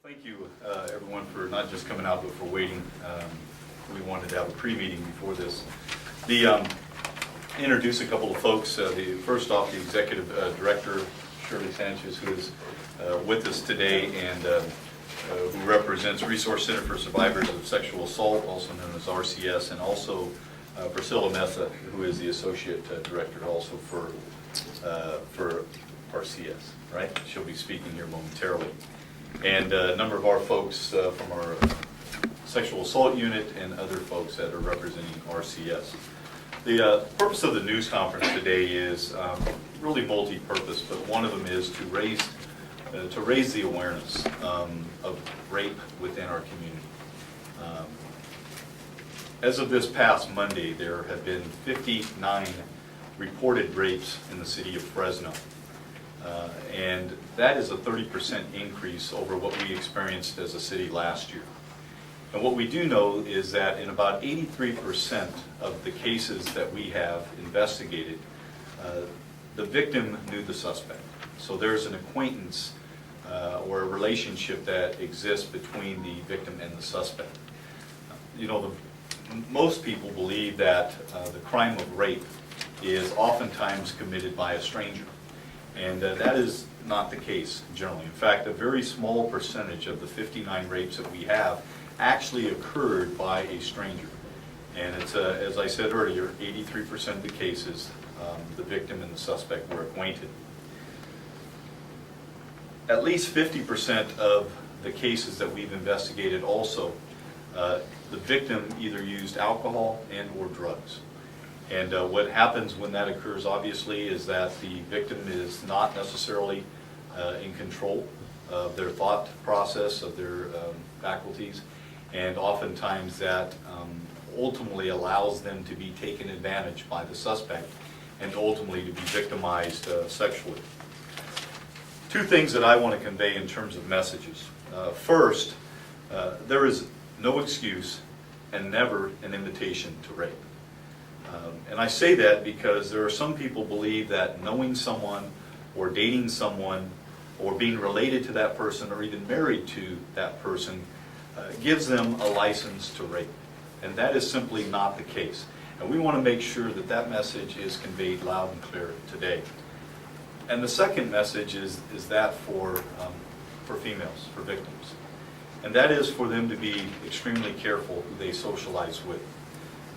Thank you, everyone, for not just coming out, but for waiting. We wanted to have a pre-meeting before this. Introduce a couple of folks. First off, the Executive Director, Shirley Sanchez, who is with us today and who represents Resource Center for Survivors of Sexual Assault, also known as RCS, and also Priscilla Mesa, who is the Associate Director also for RCS, right? She'll be speaking here momentarily. And a number of our folks from our sexual assault unit and other folks that are representing RCS. The purpose of the news conference today is really multi-purpose, but one of them is to raise the awareness of rape within our community. As of this past Monday, there have been 59 reported rapes in the city of Fresno. And that is a 30% increase over what we experienced as a city last year. And what we do know is that in about 83% of the cases that we have investigated, the victim knew the suspect. So there's an acquaintance or a relationship that exists between the victim and the suspect. You know, most people believe that the crime of rape is oftentimes committed by a stranger. And that is not the case generally. In fact, a very small percentage of the 59 rapes that we have actually occurred by a stranger. And it's, as I said earlier, 83% of the cases, the victim and the suspect were acquainted. At least 50% of the cases that we've investigated also, the victim either used alcohol and or drugs. And what happens when that occurs, obviously, is that the victim is not necessarily in control of their thought process, of their faculties, and oftentimes that ultimately allows them to be taken advantage by the suspect and ultimately to be victimized sexually. Two things that I want to convey in terms of messages. First, there is no excuse and never an invitation to rape. And I say that because there are some people believe that knowing someone or dating someone or being related to that person or even married to that person gives them a license to rape. And that is simply not the case. And we want to make sure that that message is conveyed loud and clear today. And the second message is that for females, for victims. And that is for them to be extremely careful who they socialize with.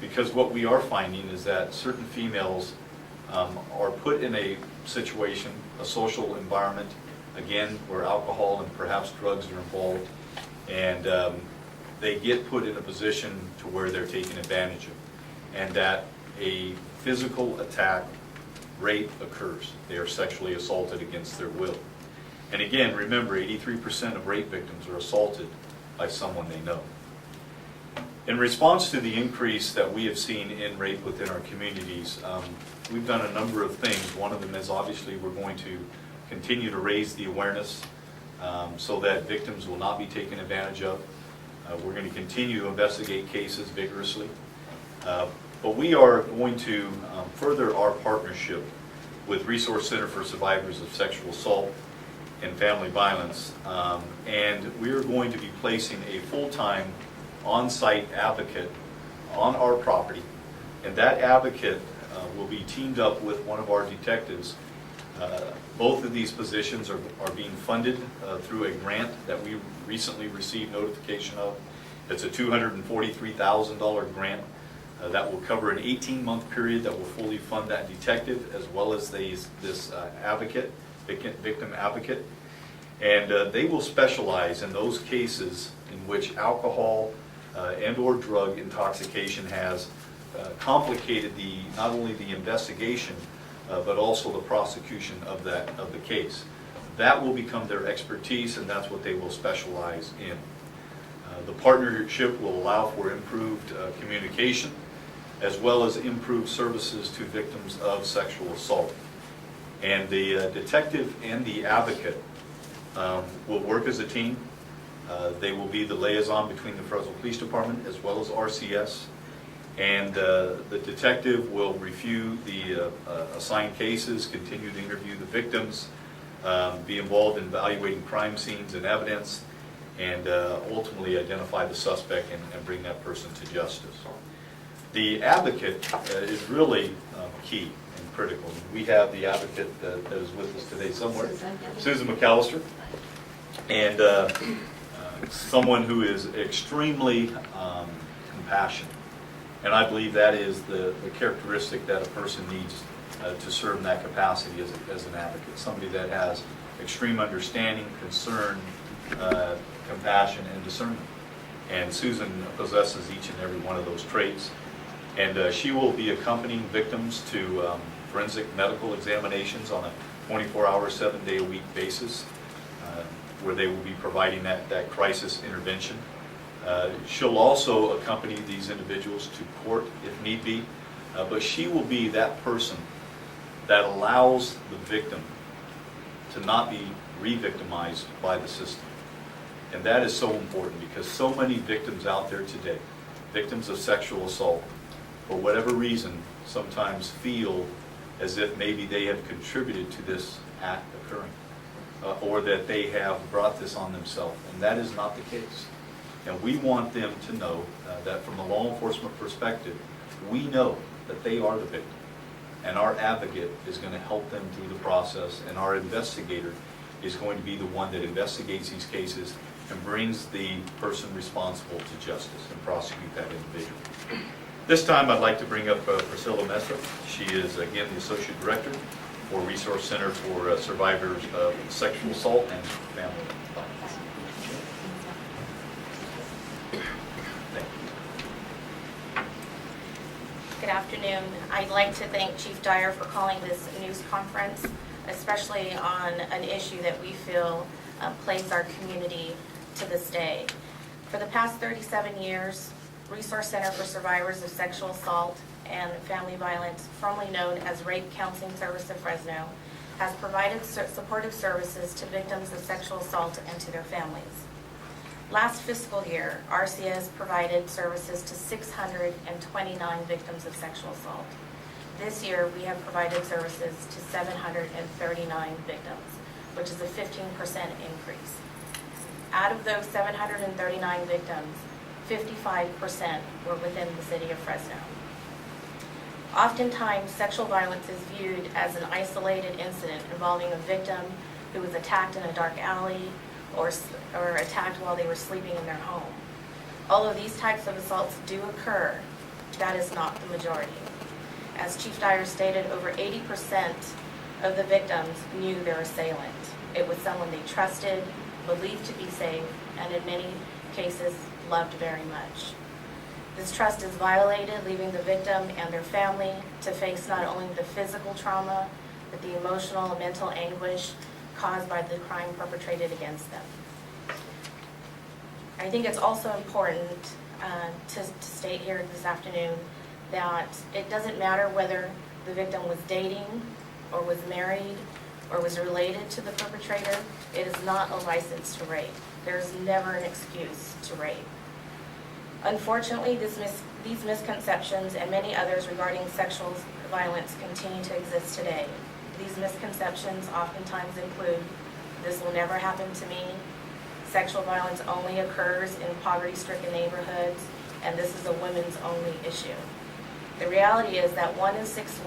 Because what we are finding is that certain females are put in a situation, a social environment, again, where alcohol and perhaps drugs are involved, and they get put in a position to where they're taken advantage of, and that a physical attack, rape occurs. They are sexually assaulted against their will. And again, remember, 83% of rape victims are assaulted by someone they know. In response to the increase that we have seen in rape within our communities, we've done a number of things. One of them is obviously we're going to continue to raise the awareness so that victims will not be taken advantage of. We're going to continue to investigate cases vigorously. But we are going to further our partnership with Resource Center for Survivors of Sexual Assault and Family Violence. And we are going to be placing a full-time on-site advocate on our property, and that advocate will be teamed up with one of our detectives. Both of these positions are being funded through a grant that we recently received notification of. It's a $243,000 grant that will cover an 18-month period that will fully fund that detective as well as this advocate, victim advocate. And they will specialize in those cases in which alcohol and or drug intoxication has complicated not only the investigation but also the prosecution of the case. That will become their expertise, and that's what they will specialize in. The partnership will allow for improved communication as well as improved services to victims of sexual assault. And the detective and the advocate will work as a team. They will be the liaison between the Fresno Police Department as well as RCS. And the detective will review the assigned cases, continue to interview the victims, be involved in evaluating crime scenes and evidence, and ultimately identify the suspect and bring that person to justice. The advocate is really key and critical. We have the advocate that is with us today somewhere, Susan McAllister, and someone who is extremely compassionate. And I believe that is the characteristic that a person needs to serve in that capacity as an advocate. Somebody that has extreme understanding, concern, compassion, and discernment. And Susan possesses each and every one of those traits. And she will be accompanying victims to forensic medical examinations on a 24-hour, 7-day-a-week basis, where they will be providing that crisis intervention. She'll also accompany these individuals to court if need be, but she will be that person that allows the victim to not be re-victimized by the system. And that is so important because so many victims out there today, victims of sexual assault, for whatever reason, sometimes feel as if maybe they have contributed to this act occurring, or that they have brought this on themselves, and that is not the case. And we want them to know that from a law enforcement perspective, we know that they are the victim, and our advocate is going to help them through the process, and our investigator is going to be the one that investigates these cases and brings the person responsible to justice and prosecute that individual. This time I'd like to bring up Priscilla Mesa. She is, again, the Associate Director for Resource Center for Survivors of Sexual Assault and Family Violence. Thank you. Good afternoon. I'd like to thank Chief Dyer for calling this news conference, especially on an issue that we feel plagues our community to this day. For the past 37 years, Resource Center for Survivors of Sexual Assault and Family Violence, formerly known as Rape Counseling Service of Fresno, has provided supportive services to victims of sexual assault and to their families. Last fiscal year, RCS provided services to 629 victims of sexual assault. This year, we have provided services to 739 victims, which is a 15% increase. Out of those 739 victims, 55% were within the city of Fresno. Oftentimes, sexual violence is viewed as an isolated incident involving a victim who was attacked in a dark alley or attacked while they were sleeping in their home. Although these types of assaults do occur, that is not the majority. As Chief Dyer stated, over 80% of the victims knew their assailant. It was someone they trusted, believed to be safe, and in many cases, loved very much. This trust is violated, leaving the victim and their family to face not only the physical trauma, but the emotional and mental anguish caused by the crime perpetrated against them. I think it's also important to state here this afternoon that it doesn't matter whether the victim was dating or was married or was related to the perpetrator. It is not a license to rape. There's never an excuse to rape. Unfortunately, these misconceptions and many others regarding sexual violence continue to exist today. These misconceptions oftentimes include, this will never happen to me, sexual violence only occurs in poverty-stricken neighborhoods, and this is a women's only issue. The reality is that 1 in 6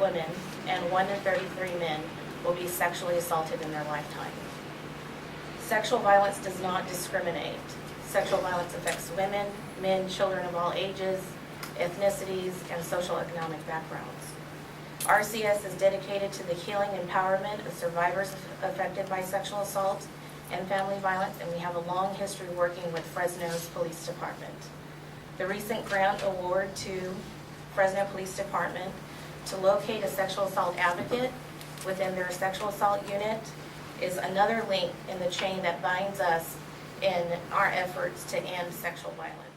women and 1 in 33 men will be sexually assaulted in their lifetime. Sexual violence does not discriminate. Sexual violence affects women, men, children of all ages, ethnicities, and social economic backgrounds. RCS is dedicated to the healing and empowerment of survivors affected by sexual assault and family violence, and we have a long history working with Fresno's Police Department. The recent grant award to Fresno Police Department to locate a sexual assault advocate within their sexual assault unit is another link in the chain that binds us in our efforts to end sexual violence.